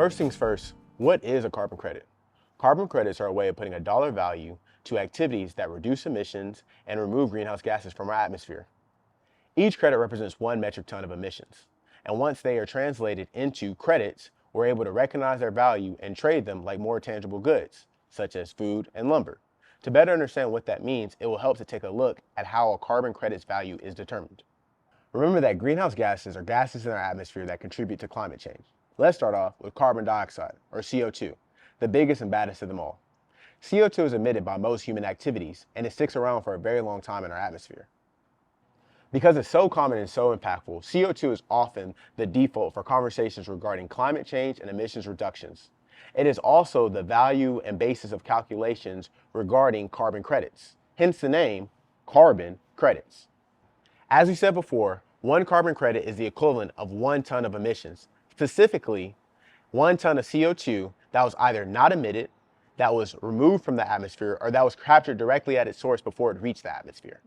First things first, what is a carbon credit? Carbon credits are a way of putting a dollar value to activities that reduce emissions and remove greenhouse gases from our atmosphere. Each credit represents 1 metric ton of emissions, and once they are translated into credits, we're able to recognize their value and trade them like more tangible goods, such as food and lumber. To better understand what that means, it will help to take a look at how a carbon credit's value is determined. Remember that greenhouse gases are gases in our atmosphere that contribute to climate change. Let's start off with carbon dioxide, or CO2, the biggest and baddest of them all. CO2 is emitted by most human activities, and it sticks around for a very long time in our atmosphere. Because it's so common and so impactful, CO2 is often the default for conversations regarding climate change and emissions reductions. It is also the value and basis of calculations regarding carbon credits, hence the name carbon credits. As we said before, 1 carbon credit is the equivalent of 1 ton of emissions, specifically 1 ton of CO2 that was either not emitted, that was removed from the atmosphere, or that was captured directly at its source before it reached the atmosphere.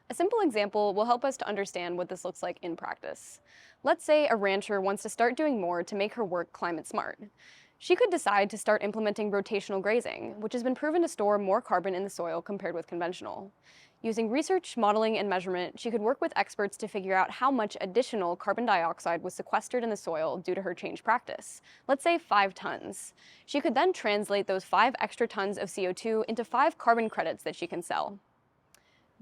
A simple example will help us to understand what this looks like in practice. Let's say a rancher wants to start doing more to make her work climate smart. She could decide to start implementing rotational grazing, which has been proven to store more carbon in the soil compared with conventional. Using research, modeling, and measurement, she could work with experts to figure out how much additional carbon dioxide was sequestered in the soil due to her change practice. Let's say 5 tons. She could then translate those 5 extra tons of CO2 into 5 carbon credits that she can sell.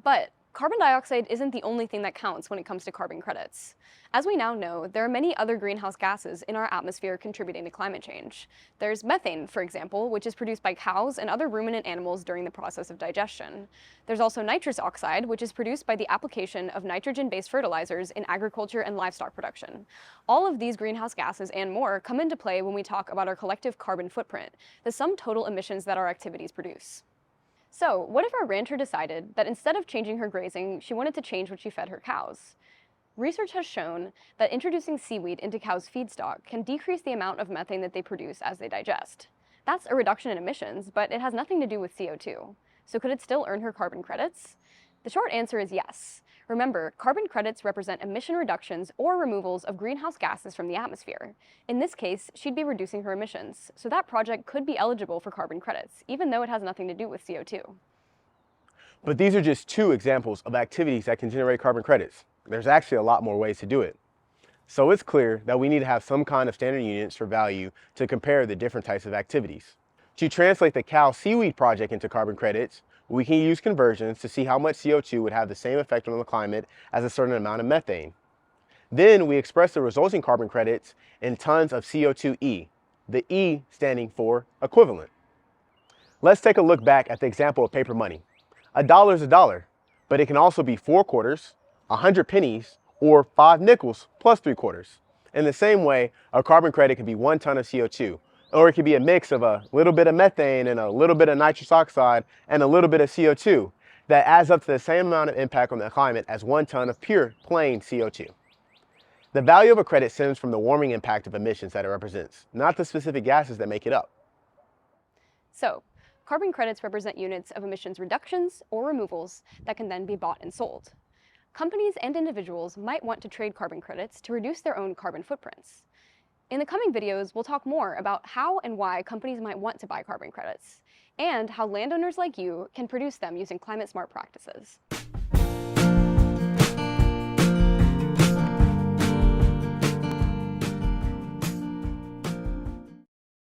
But carbon dioxide isn't the only thing that counts when it comes to carbon credits. As we now know, there are many other greenhouse gases in our atmosphere contributing to climate change. There's methane, for example, which is produced by cows and other ruminant animals during the process of digestion. There's also nitrous oxide, which is produced by the application of nitrogen-based fertilizers in agriculture and livestock production. All of these greenhouse gases and more come into play when we talk about our collective carbon footprint, the sum total emissions that our activities produce. So, what if our rancher decided that instead of changing her grazing, she wanted to change what she fed her cows? Research has shown that introducing seaweed into cows' feedstock can decrease the amount of methane that they produce as they digest. That's a reduction in emissions, but it has nothing to do with CO2. So could it still earn her carbon credits? The short answer is yes. Remember, carbon credits represent emission reductions or removals of greenhouse gases from the atmosphere. In this case, she'd be reducing her emissions, so that project could be eligible for carbon credits, even though it has nothing to do with CO2. But these are just 2 examples of activities that can generate carbon credits. There's actually a lot more ways to do it. So it's clear that we need to have some kind of standard units for value to compare the different types of activities. To translate the cow seaweed project into carbon credits, we can use conversions to see how much CO2 would have the same effect on the climate as a certain amount of methane. Then we express the resulting carbon credits in tons of CO2e, the E standing for equivalent. Let's take a look back at the example of paper money. A dollar is a dollar, but it can also be 4 quarters, 100 pennies, or 5 nickels plus 3 quarters. In the same way, a carbon credit can be 1 ton of CO2, or it could be a mix of a little bit of methane and a little bit of nitrous oxide and a little bit of CO2 that adds up to the same amount of impact on the climate as 1 ton of pure, plain CO2. The value of a credit stems from the warming impact of emissions that it represents, not the specific gases that make it up. So, carbon credits represent units of emissions reductions or removals that can then be bought and sold. Companies and individuals might want to trade carbon credits to reduce their own carbon footprints. In the coming videos, we'll talk more about how and why companies might want to buy carbon credits, and how landowners like you can produce them using climate-smart practices.